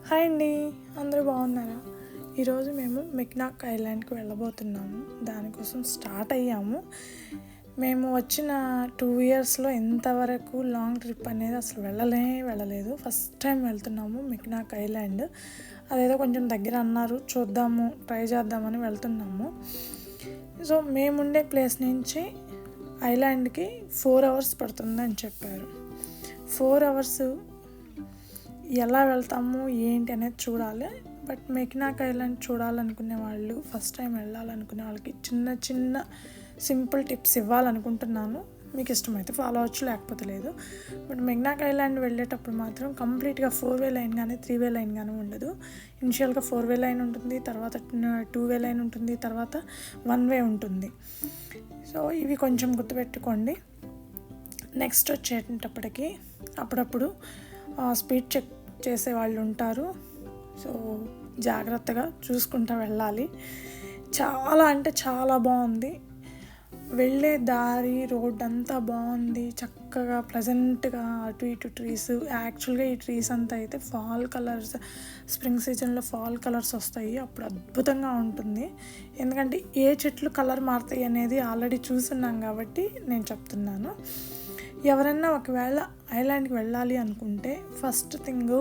Hi అండి, అందరూ బాగున్నారా? ఈరోజు మేము మెక్నాక్ ఐలాండ్కి వెళ్ళబోతున్నాము. దానికోసం స్టార్ట్ అయ్యాము. మేము వచ్చిన 2 ఇయర్స్లో ఎంతవరకు లాంగ్ ట్రిప్ అనేది అసలు వెళ్ళలేదు. ఫస్ట్ టైం వెళ్తున్నాము మెక్నాక్ ఐలాండ్. అదేదో కొంచెం దగ్గర అన్నారు, చూద్దాము, ట్రై చేద్దామని వెళ్తున్నాము. సో మేముండే ప్లేస్ నుంచి ఐలాండ్కి 4 అవర్స్ పడుతుందని చెప్పారు. 4 అవర్స్ ఎలా వెళ్తాము ఏంటి అనేది చూడాలి. బట్ మెక్నాక్ ఐలాండ్ చూడాలనుకునే వాళ్ళు, ఫస్ట్ టైం వెళ్ళాలనుకునే వాళ్ళకి చిన్న సింపుల్ టిప్స్ ఇవ్వాలనుకుంటున్నాను. మీకు ఇష్టమైతే ఫాలో అవ్వచ్చు, లేకపోతే లేదు. బట్ మెక్నాక్ ఐలాండ్ వెళ్ళేటప్పుడు మాత్రం కంప్లీట్గా 4-వే లైన్ కానీ 3-వే లైన్ కానీ ఉండదు. ఇనిషియల్గా 4-వే లైన్ ఉంటుంది, తర్వాత 2-వే లైన్ ఉంటుంది, తర్వాత 1-వే ఉంటుంది. సో ఇవి కొంచెం గుర్తుపెట్టుకోండి. నెక్స్ట్ వచ్చేటప్పటికి అప్పుడప్పుడు స్పీడ్ చెక్ చేసే వాళ్ళు ఉంటారు. సో జాగ్రత్తగా చూసుకుంటూ వెళ్ళాలి. చాలా అంటే చాలా బాగుంది. వెళ్ళే దారి, రోడ్ అంతా బాగుంది, చక్కగా ప్లెజెంట్గా అటు ఇటు ట్రీస్. యాక్చువల్గా ఈ ట్రీస్ అంతా అయితే ఫాల్ కలర్స్, స్ప్రింగ్ సీజన్లో ఫాల్ కలర్స్ వస్తాయి, అప్పుడు అద్భుతంగా ఉంటుంది. ఎందుకంటే ఏ చెట్లు కలర్ మారుతాయి అనేది ఆల్రెడీ చూస్తున్నాం కాబట్టి నేను చెప్తున్నాను. ఎవరైనా ఒకవేళ ఐలాండ్కి వెళ్ళాలి అనుకుంటే ఫస్ట్ థింగ్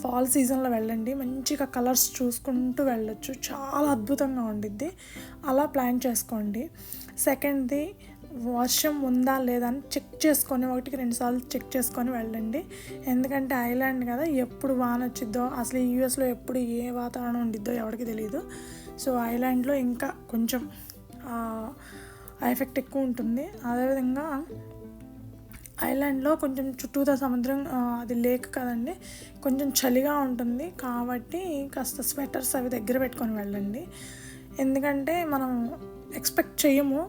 ఫాల్ సీజన్లో వెళ్ళండి. మంచిగా కలర్స్ చూసుకుంటూ వెళ్ళొచ్చు, చాలా అద్భుతంగా ఉండిద్ది. అలా ప్లాన్ చేసుకోండి. సెకండ్ది, వర్షం ఉందా లేదా అని చెక్ చేసుకొని 1-2 సార్లు చెక్ చేసుకొని వెళ్ళండి. ఎందుకంటే ఐలాండ్ కదా, ఎప్పుడు వాన వచ్చిద్దో, అసలు యూఎస్లో ఎప్పుడు ఏ వాతావరణం ఉండిద్దో ఎవరికి తెలియదు. సో ఐలాండ్లో ఇంకా కొంచెం ఎఫెక్ట్ ఎక్కువ ఉంటుంది. అదేవిధంగా ఐలాండ్లో కొంచెం చుట్టూతా సముద్రం, అది లేక్ కదండి, కొంచెం చలిగా ఉంటుంది. కాబట్టి కాస్త స్వెటర్స్ అవి దగ్గర పెట్టుకొని వెళ్ళండి. ఎందుకంటే మనం ఎక్స్పెక్ట్ చేయము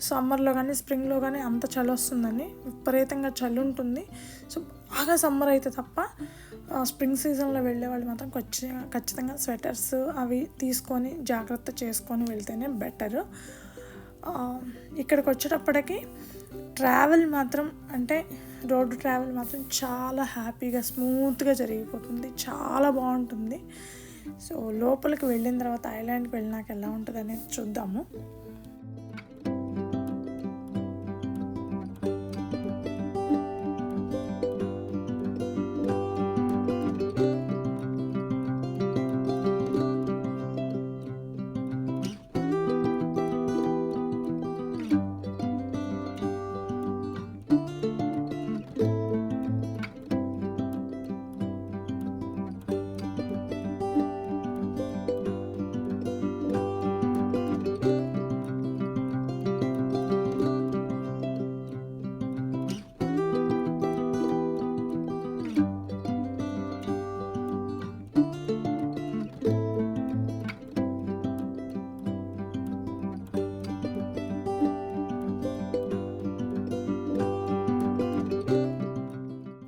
సమ్మర్లో కానీ స్ప్రింగ్లో కానీ అంత చలి వస్తుందని. విపరీతంగా చలి ఉంటుంది. సో బాగా సమ్మర్ అయితే తప్ప స్ప్రింగ్ సీజన్లో వెళ్ళే వాళ్ళు మాత్రం ఖచ్చితంగా స్వెటర్స్ అవి తీసుకొని జాగ్రత్త చేసుకొని వెళ్తేనే బెటర్. ఇక్కడికి వచ్చేటప్పటికి ట్రావెల్ మాత్రం, అంటే రోడ్డు ట్రావెల్ మాత్రం చాలా హ్యాపీగా స్మూత్గా జరిగిపోతుంది, చాలా బాగుంటుంది. సో లోపలికి వెళ్ళిన తర్వాత ఐలాండ్కి వెళ్ళినాక ఎలా ఉంటుంది అనేది చూద్దాము.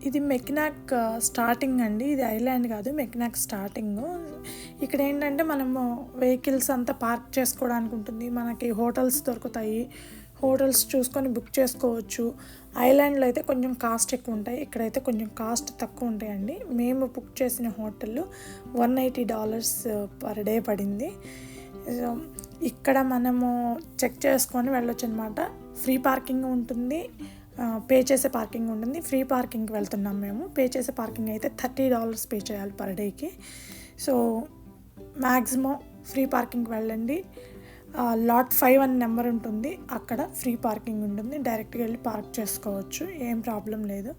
ఇది మెక్నాక్ స్టార్టింగ్ అండి, ఇది ఐలాండ్ కాదు, మెక్నాక్ స్టార్టింగ్. ఇక్కడ ఏంటంటే మనము వెహికల్స్ అంతా పార్క్ చేసుకోవడానికి ఉంటుంది, మనకి హోటల్స్ దొరుకుతాయి, హోటల్స్ చూసుకొని బుక్ చేసుకోవచ్చు. ఐలాండ్లో అయితే కొంచెం కాస్ట్ ఎక్కువ ఉంటాయి, ఇక్కడైతే కొంచెం కాస్ట్ తక్కువ ఉంటాయండి. మేము బుక్ చేసిన హోటల్ $180 పర్ డే పడింది. ఇక్కడ మనము చెక్ చేసుకొని వెళ్ళొచ్చు అనమాట. ఫ్రీ పార్కింగ్ ఉంటుంది, పే చేసే పార్కింగ్ ఉంటుంది. ఫ్రీ పార్కింగ్కి వెళ్తున్నాం మేము. పే చేసే పార్కింగ్ అయితే $30 పే చేయాలి పర్ డేకి. సో మ్యాక్సిమం ఫ్రీ పార్కింగ్కి వెళ్ళండి. lot 5 అని నెంబర్ ఉంటుంది, అక్కడ ఫ్రీ పార్కింగ్ ఉంటుంది. డైరెక్ట్గా వెళ్ళి పార్క్ చేసుకోవచ్చు, ఏం ప్రాబ్లం లేదు.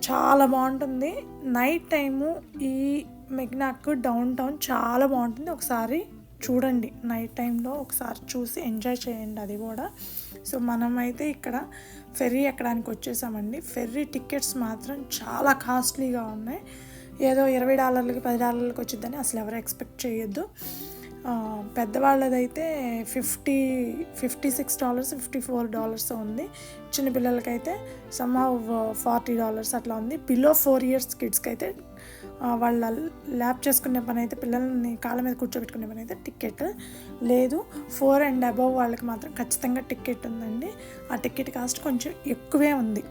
చాలా బాగుంటుంది. నైట్ టైము ఈ మెక్నాక్ డౌన్ టౌన్ చాలా బాగుంటుంది. ఒకసారి చూడండి, నైట్ టైంలో ఒకసారి చూసి ఎంజాయ్ చేయండి అది కూడా. సో మనమైతే ఇక్కడ ఫెర్రీ ఎక్కడానికి వచ్చేసామండి. ఫెర్రీ టికెట్స్ మాత్రం చాలా కాస్ట్లీగా ఉన్నాయి. ఏదో $20 $10 వచ్చిద్దని అసలు ఎవరు ఎక్స్పెక్ట్ చేయొద్దు. పెద్దవాళ్ళదైతే $56 $54 ఉంది. చిన్నపిల్లలకైతే somehow $40 అట్లా ఉంది. బిలో 4 years కిడ్స్కి అయితే వాళ్ళ ల్యాప్ చేసుకునే పని అయితే, పిల్లల్ని కాళ్ళ మీద కూర్చోబెట్టుకునే పని అయితే టికెట్ లేదు. 4 and above వాళ్ళకి మాత్రం ఖచ్చితంగా టికెట్ ఉందండి. ఆ టికెట్ కాస్ట్ కొంచెం ఎక్కువే ఉంది.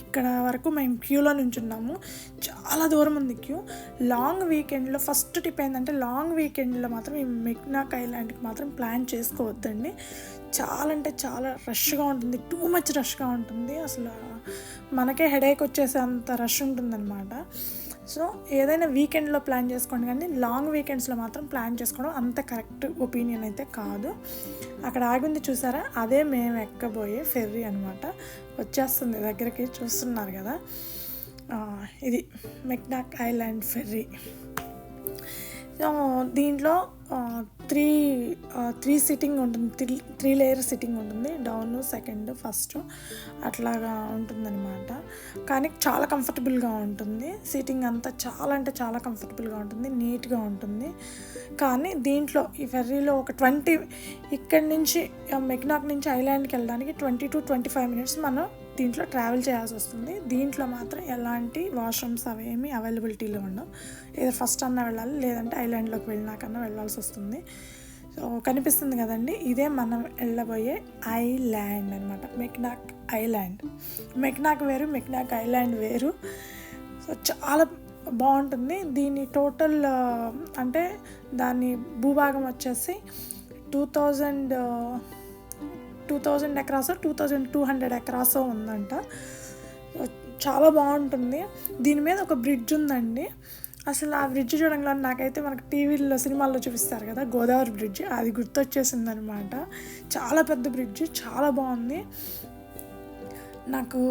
ఇక్కడ వరకు మేము క్యూలో నుంచున్నాము. చాలా దూరం ఉంది క్యూ. లాంగ్ వీకెండ్లో ఫస్ట్ టిప్ ఏంటంటే, లాంగ్ వీకెండ్లో మాత్రం ఈ మెక్నాక్ ఐలాండ్కి మాత్రం ప్లాన్ చేసుకోవద్దండి. చాలా అంటే చాలా రష్గా ఉంటుంది, టూ మచ్ రష్గా ఉంటుంది. అసలు మనకే హెడేక్ వచ్చేసే అంత రష్ ఉంటుందన్నమాట. సో ఏదైనా వీకెండ్లో ప్లాన్ చేసుకోండి, కానీ లాంగ్ వీకెండ్స్లో మాత్రం ప్లాన్ చేసుకోవడం అంత కరెక్ట్ ఒపీనియన్ అయితే కాదు. అక్కడ ఆగింది చూసారా, అదే మేము ఎక్కబోయే ఫెర్రీ అనమాట. వచ్చేస్తుంది దగ్గరికి, చూస్తున్నారు కదా, ఇది మెక్నాక్ ఐలాండ్ ఫెర్రీ. సో దీంట్లో త్రీ సిట్టింగ్ ఉంటుంది, త్రీ లేయర్ సిట్టింగ్ ఉంటుంది, డౌన్, సెకండ్, ఫస్ట్ అట్లాగా ఉంటుందన్నమాట. కానీ చాలా కంఫర్టబుల్గా ఉంటుంది, సీటింగ్ అంతా చాలా అంటే చాలా కంఫర్టబుల్గా ఉంటుంది, నీట్గా ఉంటుంది. కానీ దీంట్లో ఈ ఫెర్రీలో ఒక ఇక్కడి నుంచి మెక్నాక్ నుంచి ఐలాండ్కి వెళ్ళడానికి 20 to 25 minutes మనం దీంట్లో ట్రావెల్ చేయాల్సి వస్తుంది. దీంట్లో మాత్రం ఎలాంటి వాష్రూమ్స్ అవేమి అవైలబిలిటీలో ఉండవు. ఏదో ఫస్ట్ అన్న వెళ్ళాలి, లేదంటే ఐలాండ్లోకి వెళ్ళినాకన్నా వెళ్ళాల్సి వస్తుంది. సో కనిపిస్తుంది కదండి, ఇదే మనం వెళ్ళబోయే ఐలాండ్ అనమాట, మెక్నాక్ ఐలాండ్. మెక్నాక్ వేరు, మెక్నాక్ ఐలాండ్ వేరు. సో చాలా బాగుంటుంది. దీని టోటల్ అంటే దాని భూభాగం వచ్చేసి 2000 ఎకరాసో 2200 ఎకరాసో ఉందంట. చాలా బాగుంటుంది. దీని మీద ఒక బ్రిడ్జ్ ఉందండి. అసలు ఆ బ్రిడ్జ్ చూడంగా నాకైతే మనకు టీవీల్లో సినిమాల్లో చూపిస్తారు కదా, గోదావరి బ్రిడ్జ్, అది గుర్తొచ్చేసింది అనమాట. చాలా పెద్ద బ్రిడ్జ్, చాలా బాగుంది. నాకు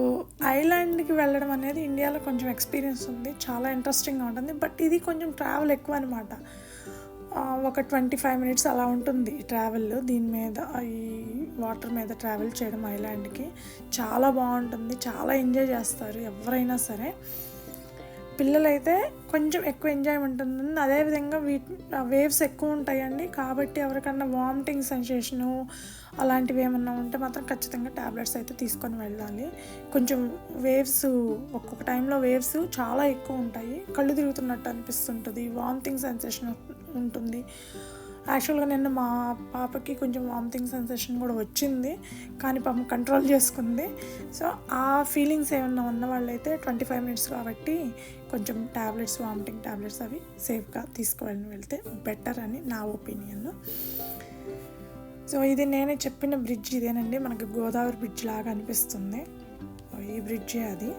ఐలాండ్కి వెళ్ళడం అనేది ఇండియాలో కొంచెం ఎక్స్పీరియన్స్ ఉంది, చాలా ఇంట్రెస్టింగ్గా ఉంటుంది. బట్ ఇది కొంచెం ట్రావెల్ ఎక్కువ అనమాట. ఒక 25 minutes అలా ఉంటుంది ట్రావెల్. దీని మీద ఈ వాటర్ మీద ట్రావెల్ చేయడం ఐలాండ్కి చాలా బాగుంటుంది, చాలా ఎంజాయ్ చేస్తారు ఎవరైనా సరే. పిల్లలైతే కొంచెం ఎక్కువ ఎంజాయ్మెంట్ ఉంటుంది. అదేవిధంగా వేవ్స్ ఎక్కువ ఉంటాయండి, కాబట్టి ఎవరికన్నా వామిటింగ్ సెన్సేషను అలాంటివి ఏమన్నా ఉంటే మాత్రం ఖచ్చితంగా ట్యాబ్లెట్స్ అయితే తీసుకొని వెళ్ళాలి. కొంచెం వేవ్స్ ఒక్కొక్క టైంలో వేవ్స్ చాలా ఎక్కువ ఉంటాయి, కళ్ళు తిరుగుతున్నట్టు అనిపిస్తుంటుంది, వామిటింగ్ సెన్సేషన్ ఉంటుంది. యాక్చువల్గా నిన్న మా పాపకి కొంచెం వామిటింగ్ సెన్సేషన్ కూడా వచ్చింది, కానీ పాపం కంట్రోల్ చేసుకుంది. సో ఆ ఫీలింగ్స్ ఏమన్నా ఉన్న వాళ్ళైతే 25 minutes కాబట్టి కొంచెం ట్యాబ్లెట్స్, వామిటింగ్ ట్యాబ్లెట్స్ అవి సేఫ్గా తీసుకువెళ్ళి వెళ్తే బెటర్ అని నా ఒపీనియన్. సో ఇది నేనే చెప్పిన బ్రిడ్జ్ ఇదేనండి, మనకి గోదావరి బ్రిడ్జ్ లాగా అనిపిస్తుంది. ఈ బ్రిడ్జే అది.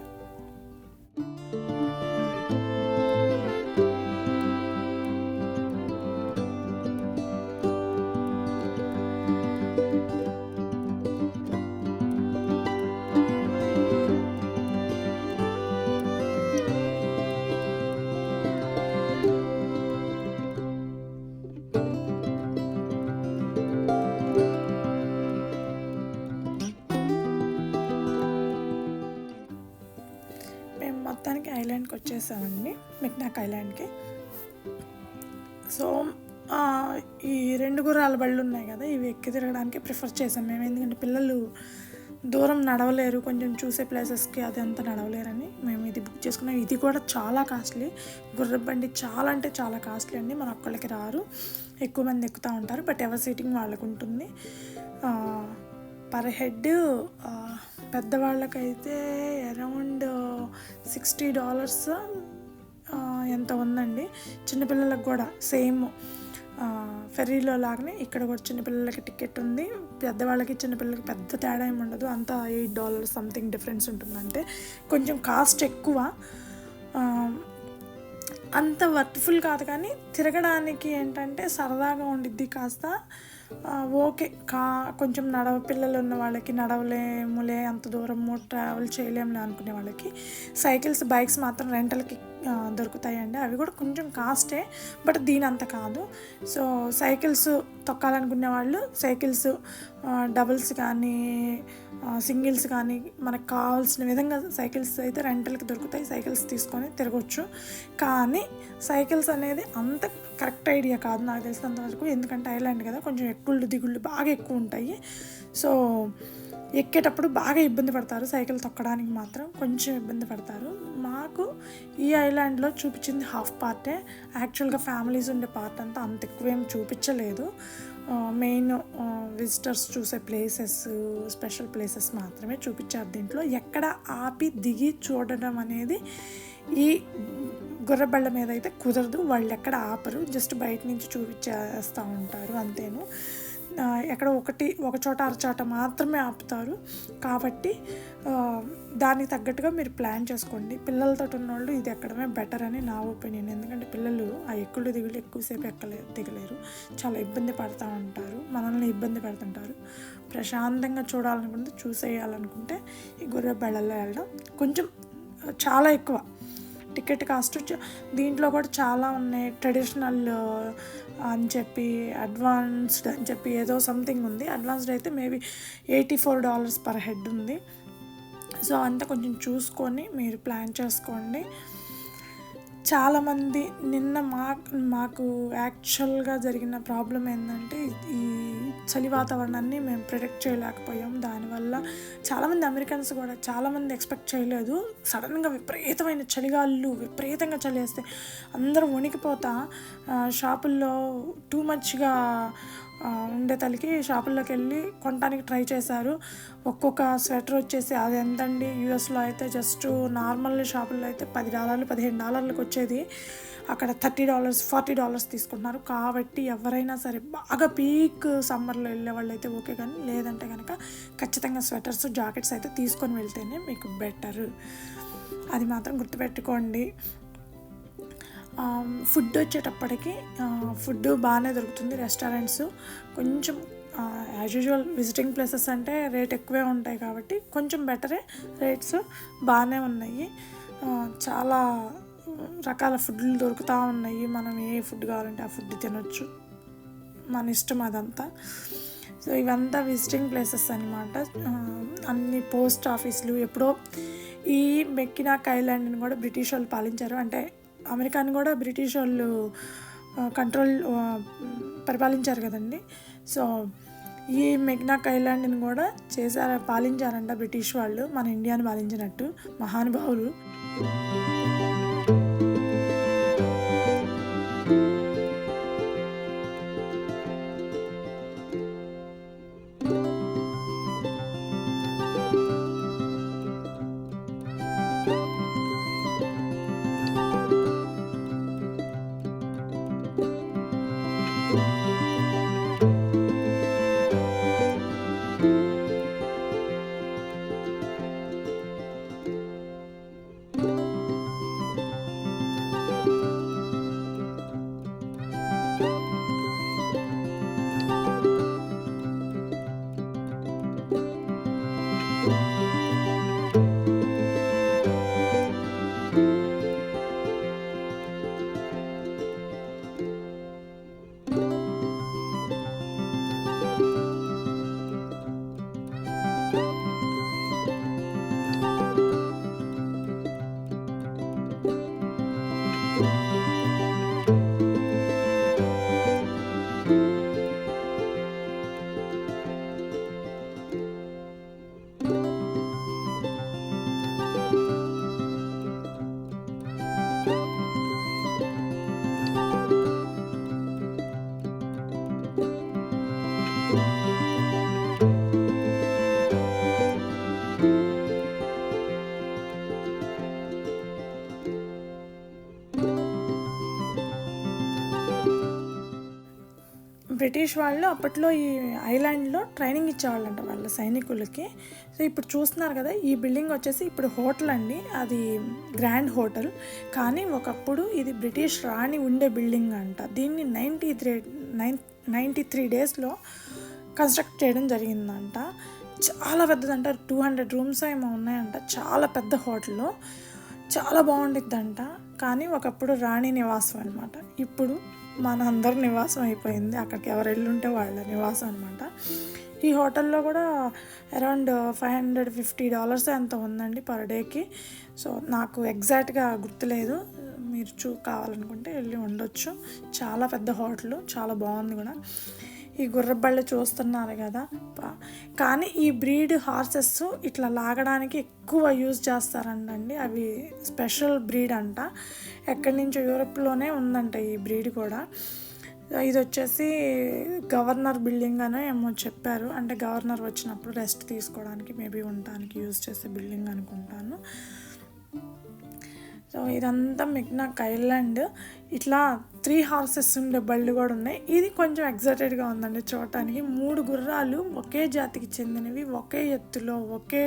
మొత్తానికి ఐలాండ్కి వచ్చేసామండి, మెక్నాక్ ఐలాండ్కి. సో ఈ 2 గుర్రాల బళ్ళు ఉన్నాయి కదా, ఇవి ఎక్కి తిరగడానికి ప్రిఫర్ చేసాం మేము. ఎందుకంటే పిల్లలు దూరం నడవలేరు, కొంచెం చూసే ప్లేసెస్కి అదంతా నడవలేరని మేము ఇది బుక్ చేసుకున్నాం. ఇది కూడా చాలా కాస్ట్లీ, గుర్రపు బండి చాలా అంటే చాలా కాస్ట్లీ అండి. మన ఒక్కళ్ళకి రారు, ఎక్కువ మంది ఎక్కుతూ ఉంటారు. బట్ ఎవరి సీటింగ్ వాళ్ళకు ఉంటుంది. పర్ హెడ్ పెద్దవాళ్ళకైతే అరౌండ్ $60 ఎంత ఉందండి. చిన్నపిల్లలకు కూడా సేమ్ ఫెర్రీలో లాగానే ఇక్కడ కూడా చిన్నపిల్లలకి టికెట్ ఉంది. పెద్దవాళ్ళకి చిన్నపిల్లలకి పెద్ద తేడా ఏమి ఉండదు, అంతా $8 సంథింగ్ డిఫరెన్స్ ఉంటుందంటే. కొంచెం కాస్ట్ ఎక్కువ, అంత వర్త్ఫుల్ కాదు, కానీ తిరగడానికి ఏంటంటే సరదాగా ఉండిద్ది కాస్త. ఓకే, కొంచెం పిల్లలు ఉన్న వాళ్ళకి నడవలేములే, అంత దూరము ట్రావెల్ చేయలేములే అనుకునే వాళ్ళకి సైకిల్స్, బైక్స్ మాత్రం రెంటల్కి దొరుకుతాయండి. అవి కూడా కొంచెం కాస్టే, బట్ దీని అంత కాదు. సో సైకిల్స్ తొక్కాలనుకునే వాళ్ళు సైకిల్స్ డబుల్స్ కానీ సింగిల్స్ కానీ మనకు కావాల్సిన విధంగా సైకిల్స్ అయితే రెంటల్కి దొరుకుతాయి, సైకిల్స్ తీసుకొని తిరగవచ్చు. కానీ సైకిల్స్ అనేది అంత కరెక్ట్ ఐడియా కాదు నాకు తెలిసినంతవరకు, ఎందుకంటే ఐలాండ్ కదా, కొంచెం ఎక్కుళ్ళు దిగుళ్ళు బాగా ఎక్కువ ఉంటాయి. సో ఎక్కేటప్పుడు బాగా ఇబ్బంది పడతారు, సైకిల్ తొక్కడానికి మాత్రం కొంచెం ఇబ్బంది పడతారు. మాకు ఈ ఐలాండ్లో చూపించింది హాఫ్ పార్టే, యాక్చువల్గా ఫ్యామిలీస్ ఉండే పార్ట్ అంతా అంత ఎక్కువేం చూపించలేదు. మెయిన్ విజిటర్స్ చూసే ప్లేసెస్, స్పెషల్ ప్లేసెస్ మాత్రమే చూపించారు. దీంట్లో ఎక్కడ ఆపి దిగి చూడడం అనేది ఈ గుర్రబళ్ళ మీద అయితే కుదరదు, వాళ్ళు ఎక్కడ ఆపరు, జస్ట్ బయట నుంచి చూపించేస్తూ ఉంటారు అంతేను. ఎక్కడ ఒక చోట అరచోట మాత్రమే ఆపుతారు. కాబట్టి దానికి తగ్గట్టుగా మీరు ప్లాన్ చేసుకోండి. పిల్లలతో ఉన్నవాళ్ళు ఇది ఎక్కడమే బెటర్ అని నా ఒపీనియన్. ఎందుకంటే పిల్లలు ఆ ఎక్కుళ్ళు దిగులు ఎక్కువసేపు దిగలేరు, చాలా ఇబ్బంది పడుతూ ఉంటారు, మనల్ని ఇబ్బంది పెడుతుంటారు. ప్రశాంతంగా చూడాలనుకుంటే, చూసేయాలనుకుంటే ఈ గుర్రబళ్ళల్లో వెళ్ళడం కొంచెం చాలా ఎక్కువ టికెట్ కాస్ట్. దీంట్లో కూడా చాలా ఉన్నాయి, ట్రెడిషనల్ అని చెప్పి, అడ్వాన్స్డ్ అని చెప్పి ఏదో సంథింగ్ ఉంది. అడ్వాన్స్డ్ అయితే మేబీ $84 పర్ హెడ్ ఉంది. సో అంతా కొంచెం చూసుకొని మీరు ప్లాన్ చేసుకోండి. చాలామంది నిన్న మాకు యాక్చువల్గా జరిగిన ప్రాబ్లం ఏంటంటే, ఈ చలి వాతావరణాన్ని మేము ప్రిడిక్ట్ చేయలేకపోయాం. దానివల్ల చాలామంది అమెరికన్స్ కూడా చాలామంది ఎక్స్పెక్ట్ చేయలేదు. సడన్గా విపరీతమైన చలిగాళ్ళు, విపరీతంగా చలివేస్తే అందరూ వణికిపోతా షాపుల్లో టూ మచ్గా ఉండే తలకి షాపుల్లోకి వెళ్ళి కొనడానికి ట్రై చేశారు. ఒక్కొక్క స్వెటర్ వచ్చేసి అది ఎంతండి, యూఎస్లో అయితే జస్ట్ నార్మల్ షాపుల్లో అయితే $10 $15కి వచ్చేది, అక్కడ $30 $40 తీసుకుంటున్నారు. కాబట్టి ఎవరైనా సరే బాగా పీక్ సమ్మర్లో వెళ్ళే వాళ్ళు అయితే ఓకే, కానీ లేదంటే కనుక ఖచ్చితంగా స్వెటర్స్ జాకెట్స్ అయితే తీసుకొని వెళ్తేనే మీకు బెటర్. అది మాత్రం గుర్తుపెట్టుకోండి. ఫుడ్ వచ్చేటప్పటికి ఫుడ్ బాగానే దొరుకుతుంది. రెస్టారెంట్స్ కొంచెం యాజ్ యూజువల్ విజిటింగ్ ప్లేసెస్ అంటే రేట్ ఎక్కువే ఉంటాయి కాబట్టి కొంచెం బెటరే, రేట్స్ బాగానే ఉన్నాయి. చాలా రకాల ఫుడ్లు దొరుకుతూ ఉన్నాయి. మనం ఏ ఫుడ్ కావాలంటే ఆ ఫుడ్ తినొచ్చు, మన ఇష్టం అదంతా. సో ఇవంతా విజిటింగ్ ప్లేసెస్ అనమాట. అన్ని పోస్ట్ ఆఫీసులు. ఎప్పుడో ఈ మెక్కినాక్ ఐలాండ్ని కూడా బ్రిటిష్ వాళ్ళు పాలించారు. అంటే అమెరికాని కూడా బ్రిటిష్ వాళ్ళు పరిపాలించారు కదండి. సో ఈ మెక్నాక్ ఐలాండ్ని కూడా పాలించారంట బ్రిటిష్ వాళ్ళు, మన ఇండియాని పాలించినట్టు మహానుభావులు. బ్రిటిష్ వాళ్ళు అప్పట్లో ఈ ఐలాండ్లో ట్రైనింగ్ ఇచ్చేవాళ్ళంట వాళ్ళ సైనికులకి. సో ఇప్పుడు చూస్తున్నారు కదా, ఈ బిల్డింగ్ వచ్చేసి ఇప్పుడు హోటల్ అండి, అది గ్రాండ్ హోటల్. కానీ ఒకప్పుడు ఇది బ్రిటిష్ రాణి ఉండే బిల్డింగ్ అంట. దీన్ని 93 డేస్లో కన్స్ట్రక్ట్ చేయడం జరిగిందంట. చాలా పెద్దదంట, 200 రూమ్స్ ఏమో ఉన్నాయంట. చాలా పెద్ద హోటల్లో, చాలా బాగుండిద్దంట. కానీ ఒకప్పుడు రాణి నివాసం అనమాట. ఇప్పుడు మన అందరి నివాసం అయిపోయింది. అక్కడికి ఎవరు వెళ్ళుంటే వాళ్ళ నివాసం అనమాట. ఈ హోటల్లో కూడా అరౌండ్ $550 ఎంత ఉందండి పర్ డేకి. సో నాకు ఎగ్జాక్ట్గా గుర్తులేదు, మీరు కావాలనుకుంటే వెళ్ళి ఉండొచ్చు. చాలా పెద్ద హోటల్, చాలా బాగుంది కూడా. ఈ గుర్రబళ్ళు చూస్తున్నారు కదా, కానీ ఈ బ్రీడ్ హార్సెస్ ఇట్లా లాగడానికి ఎక్కువ యూజ్ చేస్తారంటండి. అవి స్పెషల్ బ్రీడ్ అంట, ఎక్కడి నుంచో యూరోప్లోనే ఉందంట ఈ బ్రీడ్ కూడా. ఇది వచ్చేసి గవర్నర్ బిల్డింగ్ అని ఏమో చెప్పారు. అంటే గవర్నర్ వచ్చినప్పుడు రెస్ట్ తీసుకోవడానికి మేబీ ఉండడానికి యూజ్ చేసే బిల్డింగ్ అనుకుంటాను. సో ఇదంతా మెక్నాక్ ఐలాండ్. ఇట్లా 3 హార్సెస్ ఉండే బళ్ళు కూడా ఉన్నాయి. ఇది కొంచెం ఎగ్జైటెడ్గా ఉందండి చూడటానికి. 3 గుర్రాలు ఒకే జాతికి చెందినవి, ఒకే ఎత్తులో, ఒకే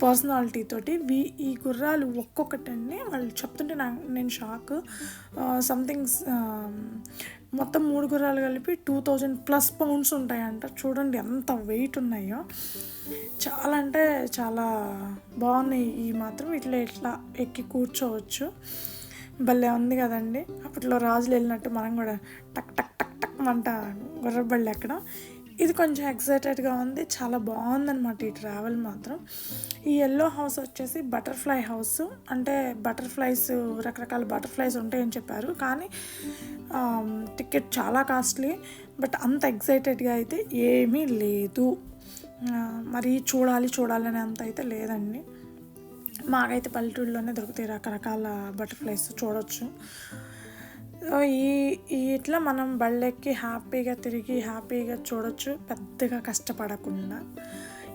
పర్సనాలిటీ తోటి. ఈ గుర్రాలు ఒక్కొక్కటండి వాళ్ళు చెప్తుంటే నేను షాక్. సంథింగ్ మొత్తం 3 గుర్రాలు కలిపి 2000+ పౌండ్స్ ఉంటాయంట. చూడండి ఎంత వెయిట్ ఉన్నాయో. చాలా అంటే చాలా బాగున్నాయి. ఈ మాత్రం ఇట్లా ఎక్కి కూర్చోవచ్చు. భలే ఉంది కదండి. అప్పట్లో రాజులు వెళ్ళినట్టు మనం కూడా టక్ టక్ టక్ టక్ మంట గుర్రబళ్ళు ఎక్కడం. ఇది కొంచెం ఎక్సైటెడ్గా ఉంది. చాలా బాగుందన్నమాట ఈ ట్రావెల్ మాత్రం. ఈ ఎల్లో హౌస్ వచ్చేసి బటర్ఫ్లై హౌస్. అంటే బటర్ఫ్లైస్, రకరకాల బటర్ఫ్లైస్ ఉంటాయని చెప్పారు. కానీ టికెట్ చాలా కాస్ట్లీ. బట్ అంత ఎక్సైటెడ్గా అయితే ఏమీ లేదు. మరి చూడాలని అంత అయితే లేదండి. మాకైతే పల్లెటూరులోనే దొరుకుతాయి రకరకాల బటర్ఫ్లైస్, చూడవచ్చు. ఇట్లా మనం బళ్ళెక్కి హ్యాపీగా తిరిగి హ్యాపీగా చూడొచ్చు, పెద్దగా కష్టపడకుండా.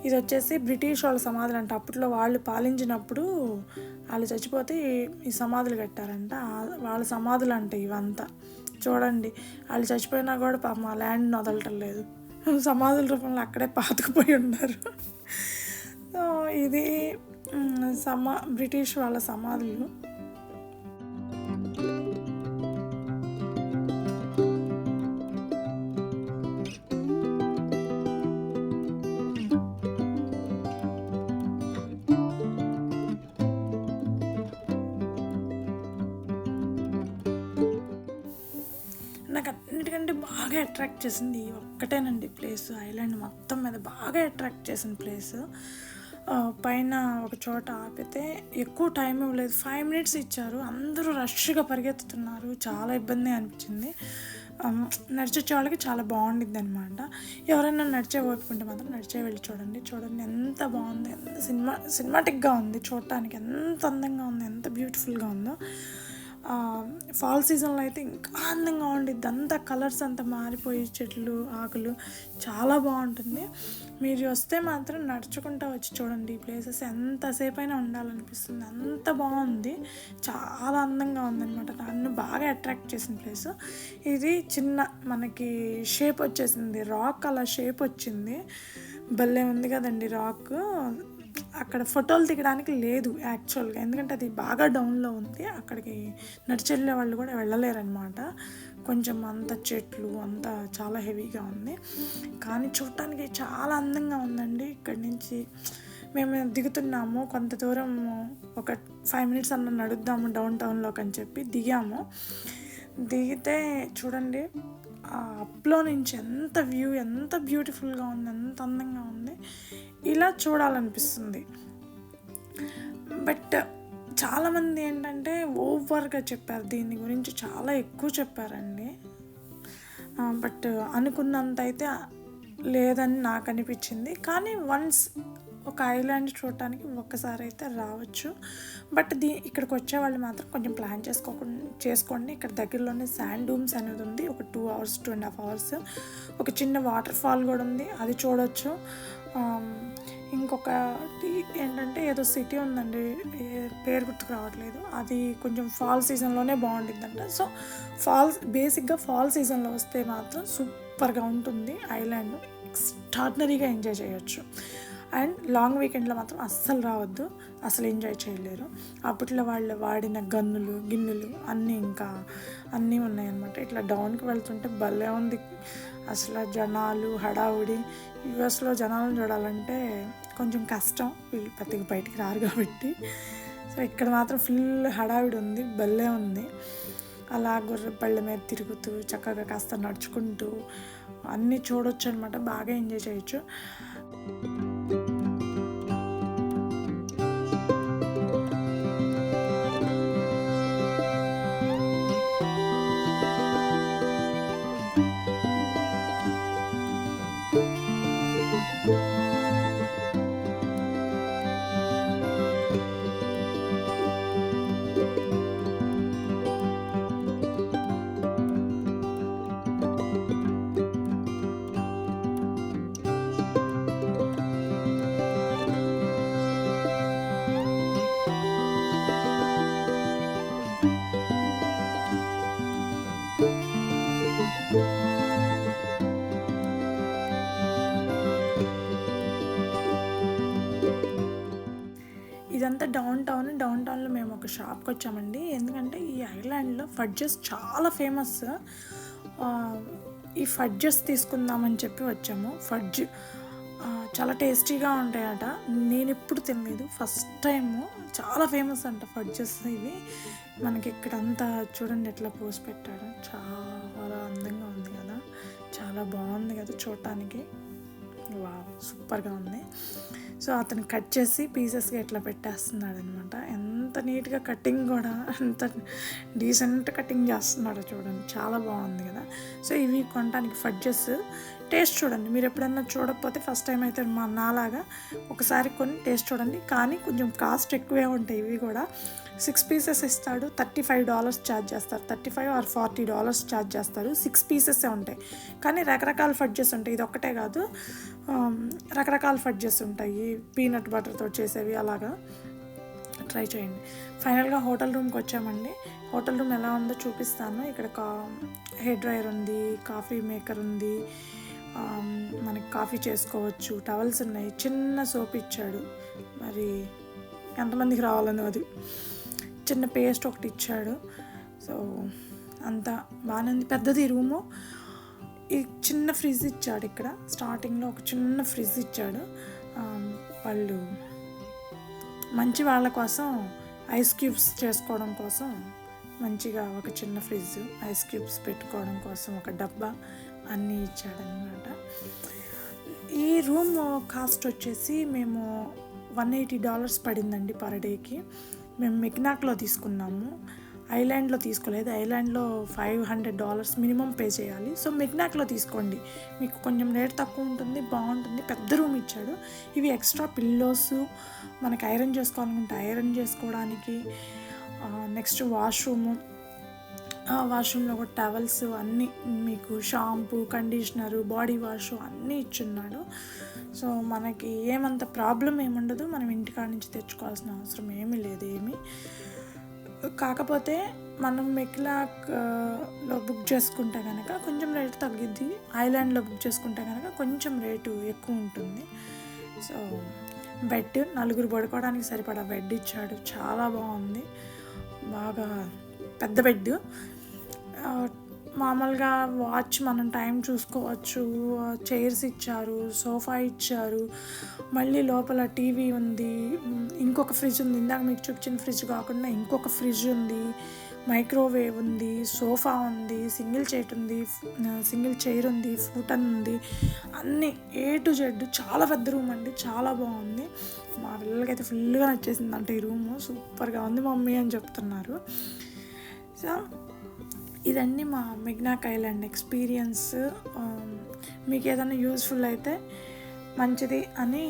ఇది వచ్చేసి బ్రిటిష్ వాళ్ళ సమాధులు అంట. అప్పట్లో వాళ్ళు పాలించినప్పుడు వాళ్ళు చచ్చిపోతే ఈ సమాధులు కట్టారంట. వాళ్ళ సమాధులు అంట ఇవంతా. చూడండి, వాళ్ళు చచ్చిపోయినా కూడా పాపం మా ల్యాండ్ని వదలటం లేదు. సమాధుల రూపంలో అక్కడే పాతుకుపోయి ఉన్నారు. సో ఇది బ్రిటిష్ వాళ్ళ సమాధులు. నాకు అన్నిటికంటే బాగా అట్రాక్ట్ చేసింది ఒక్కటేనండి ప్లేస్. ఐలాండ్ మొత్తం మీద బాగా అట్రాక్ట్ చేసిన ప్లేస్. పైన ఒక చోట ఆపితే ఎక్కువ టైం ఇవ్వలేదు, 5 minutes ఇచ్చారు. అందరూ రష్గా పరిగెత్తుతున్నారు. చాలా ఇబ్బంది అనిపించింది. నడిచొచ్చే వాళ్ళకి చాలా బాగుండిద్ది అనమాట. ఎవరైనా నడిచే ఓపుకుంటే మాత్రం నడిచే వెళ్ళి చూడండి ఎంత బాగుంది, ఎంత సినిమాటిక్గా ఉంది. చూడటానికి ఎంత అందంగా ఉంది, ఎంత బ్యూటిఫుల్గా ఉందో. ఫాల్ సీజన్లో అయితే ఇంకా అందంగా ఉండిద్ది. అంతా కలర్స్ అంతా మారిపోయి చెట్లు, ఆకులు చాలా బాగుంటుంది. మీరు వస్తే మాత్రం నడుచుకుంటూ వచ్చి చూడండి. ఈ ప్లేసెస్ ఎంతసేపు అయినా ఉండాలనిపిస్తుంది, అంత బాగుంది. చాలా అందంగా ఉందన్నమాట. నన్ను బాగా అట్రాక్ట్ చేసిన ప్లేస్ ఇది. చిన్న మనకి షేప్ వచ్చేసింది, రాక్ అలా షేప్ వచ్చింది. భలే ఉంది కదండి రాక్. అక్కడ ఫోటోలు దిగడానికి లేదు యాక్చువల్గా, ఎందుకంటే అది బాగా డౌన్లో ఉంది. అక్కడికి నడిచెళ్ళే వాళ్ళు కూడా వెళ్ళలేరనమాట. కొంచెం అంత చెట్లు అంతా చాలా హెవీగా ఉంది. కానీ చూడటానికి చాలా అందంగా ఉందండి. ఇక్కడి నుంచి మేము దిగుతున్నాము, కొంత దూరం ఒక 5 minutes అన్న నడుద్దాము డౌన్ టౌన్లోకి అని చెప్పి దిగాము. దిగితే చూడండి అప్లో నుంచి ఎంత వ్యూ, ఎంత బ్యూటిఫుల్గా ఉంది, ఎంత అందంగా ఉంది. ఇలా చూడాలనిపిస్తుంది. బట్ చాలామంది ఏంటంటే ఓవర్గా చెప్పారు, దీని గురించి చాలా ఎక్కువ చెప్పారండి. బట్ అనుకున్నంత అయితే లేదని నాకు అనిపించింది. కానీ వన్స్ ఒక ఐలాండ్ చూడటానికి ఒక్కసారి అయితే రావచ్చు. బట్ ఇక్కడికి వచ్చే వాళ్ళు మాత్రం కొంచెం ప్లాన్ చేసుకోండి. ఇక్కడ దగ్గరలోనే శాండ్ డూమ్స్ అనేది ఉంది. ఒక 2 hours 2.5 hours. ఒక చిన్న వాటర్ ఫాల్ కూడా ఉంది, అది చూడవచ్చు. ఇంకొకటి ఏంటంటే ఏదో సిటీ ఉందండి, పేరు గుర్తుకు రావట్లేదు. అది కొంచెం ఫాల్ సీజన్లోనే బాగుంటుందంట. సో బేసిక్గా ఫాల్ సీజన్లో వస్తే మాత్రం సూపర్గా ఉంటుంది ఐలాండ్. ఎక్స్ట్రాడినరీగా ఎంజాయ్ చేయొచ్చు. అండ్ లాంగ్ వీకెండ్లో మాత్రం అస్సలు రావద్దు, అసలు ఎంజాయ్ చేయలేరు. అప్పట్లో వాళ్ళు వాడిన గన్నులు, గిన్నెలు అన్నీ ఉన్నాయన్నమాట. ఇట్లా డౌన్కి వెళ్తుంటే భలే ఉంది అసలు. జనాలు హడావుడి. యూఎస్లో జనాలను చూడాలంటే కొంచెం కష్టం, వీళ్ళు పెద్దగా బయటికి రారు కాబట్టి. సో ఇక్కడ మాత్రం ఫుల్ హడావిడి ఉంది, భలే ఉంది. అలా గుర్రపళ్ళ మీద తిరుగుతూ చక్కగా కాస్త నడుచుకుంటూ అన్నీ చూడొచ్చు అనమాట. బాగా ఎంజాయ్ చేయొచ్చు. వచ్చామండి, ఎందుకంటే ఈ ఐలాండ్లో ఫడ్జెస్ చాలా ఫేమస్. ఈ ఫడ్జెస్ తీసుకుందామని చెప్పి వచ్చాము. ఫడ్జ్ చాలా టేస్టీగా ఉంటాయట. నేను ఎప్పుడు తినలేదు, ఫస్ట్ టైము. చాలా ఫేమస్ అంట ఫడ్జెస్ ఇవి. మనకి ఇక్కడంతా చూడండి ఎట్లా పోసి పెట్టాడు, చాలా అందంగా ఉంది కదా, చాలా బాగుంది కదా చూడటానికి. వా సూపర్గా ఉంది. సో అతను కట్ చేసి పీసెస్గా ఇట్లా పెట్టేస్తున్నాడు అనమాట. ఎంత నీట్గా కటింగ్ కూడా, ఎంత డీసెంట్ కటింగ్ చేస్తున్నాడో చూడండి, చాలా బాగుంది కదా. సో ఇవి కొనడానికి ఫడ్జెస్ టేస్ట్ చూడండి. మీరు ఎప్పుడన్నా చూడకపోతే ఫస్ట్ టైం అయితే నాలాగా ఒకసారి కొని టేస్ట్ చూడండి. కానీ కొంచెం కాస్ట్ ఎక్కువే ఉంటాయి. ఇవి కూడా 6 పీసెస్ ఇస్తాడు, $35 ఛార్జ్ చేస్తారు, $35 or $40 ఛార్జ్ చేస్తారు. 6 పీసెసే ఉంటాయి. కానీ రకరకాల ఫడ్జెస్ ఉంటాయి, ఇది ఒక్కటే కాదు, రకరకాల ఫడ్జెస్ ఉంటాయి, పీనట్ బటర్తో చేసేవి. అలాగా ట్రై చేయండి. ఫైనల్గా హోటల్ రూమ్కి వచ్చామండి. హోటల్ రూమ్ ఎలా ఉందో చూపిస్తాను. ఇక్కడ హెయిర్ డ్రైయర్ ఉంది, కాఫీ మేకర్ ఉంది, మనకి కాఫీ చేసుకోవచ్చు, టవల్స్ ఉన్నాయి, చిన్న సోప్ ఇచ్చాడు, మరి ఎంతమందికి రావాలని అది, చిన్న పేస్ట్ ఒకటి ఇచ్చాడు. సో అంతా బాగానే ఉంది, పెద్దది రూము. ఈ చిన్న ఫ్రిడ్జ్ ఇచ్చాడు, ఇక్కడ స్టార్టింగ్లో ఒక చిన్న ఫ్రిడ్జ్ ఇచ్చాడు. వాళ్ళు మంచి వాళ్ళ కోసం ఐస్ క్యూబ్స్ చేసుకోవడం కోసం మంచిగా ఒక చిన్న ఫ్రిడ్జ్, ఐస్ క్యూబ్స్ పెట్టుకోవడం కోసం ఒక డబ్బా అన్నీ ఇచ్చాడనమాట. ఈ రూమ్ కాస్ట్ వచ్చేసి మేము $180 పడిందండి పర్ డేకి. మేము మెక్నాక్లో తీసుకున్నాము, ఐలాండ్లో తీసుకోలేదు. ఐలాండ్లో $500 మినిమం పే చేయాలి. సో మెక్నాక్లో తీసుకోండి, మీకు కొంచెం రేట్ తక్కువ ఉంటుంది, బాగుంటుంది. పెద్ద రూమ్ ఇచ్చాడు. ఇవి ఎక్స్ట్రా పిల్లోస్, మనకి ఐరన్ చేసుకోవాలనుకుంటే ఐరన్ చేసుకోవడానికి. నెక్స్ట్ వాష్రూమ్లో కూడా టవల్స్ అన్నీ, మీకు షాంపూ, కండిషనరు, బాడీ వాష్ అన్నీ ఇచ్చున్నాడు. సో మనకి ఏమంత ప్రాబ్లం ఏముండదు, మనం ఇంటికాడ నుంచి తెచ్చుకోవాల్సిన అవసరం ఏమీ లేదు ఏమీ. కాకపోతే మనం మెక్లాక్లో బుక్ చేసుకుంటే కనుక కొంచెం రేటు తగ్గిద్ది, ఐలాండ్లో బుక్ చేసుకుంటే కనుక కొంచెం రేటు ఎక్కువ ఉంటుంది. సో బెడ్ 4 పడుకోవడానికి సరిపడా బెడ్ ఇచ్చాడు, చాలా బాగుంది, బాగా పెద్ద బెడ్. మామూలుగా వాచ్ మనం టైం చూసుకోవచ్చు, చైర్స్ ఇచ్చారు, సోఫా ఇచ్చారు, మళ్ళీ లోపల టీవీ ఉంది, ఇంకొక ఫ్రిడ్జ్ ఉంది, ఇందాక మీకు చూపించిన ఫ్రిడ్జ్ కాకుండా ఇంకొక ఫ్రిడ్జ్ ఉంది, మైక్రోవేవ్ ఉంది, సోఫా ఉంది, సింగిల్ చైర్ ఉంది, ఫూటన్ ఉంది, అన్నీ A to Z. చాలా పెద్ద రూమ్ అండి, చాలా బాగుంది. మా పిల్లలకైతే ఫుల్గా నచ్చేసింది అంటే ఈ రూము, సూపర్గా ఉంది మమ్మీ అని చెప్తున్నారు. సో ఇదండి మా మెక్నాక్ ఐలాండ్ ఎక్స్పీరియన్స్. మీకు ఏదైనా యూజ్ఫుల్ అయితే మంచిది అని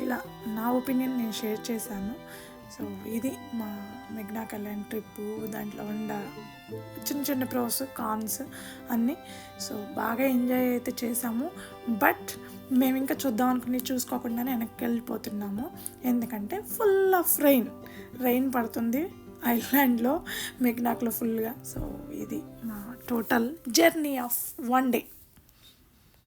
ఇలా నా ఒపీనియన్ నేను షేర్ చేశాను. సో ఇది మా మెక్నాక్ ఐలాండ్ ట్రిప్పు, దాంట్లో ఉన్న చిన్న ప్రోస్ కాన్స్ అన్నీ. సో బాగా ఎంజాయ్ అయితే చేసాము. బట్ మేము ఇంకా చూద్దాం అనుకుని చూసుకోకుండానే వెనక్కి వెళ్ళిపోతున్నాము, ఎందుకంటే ఫుల్ ఆఫ్ రెయిన్ పడుతుంది ఐలాండ్లో, మెక్నాక్లో ఫుల్గా. సో ఇది మా టోటల్ జర్నీ ఆఫ్ 1 day.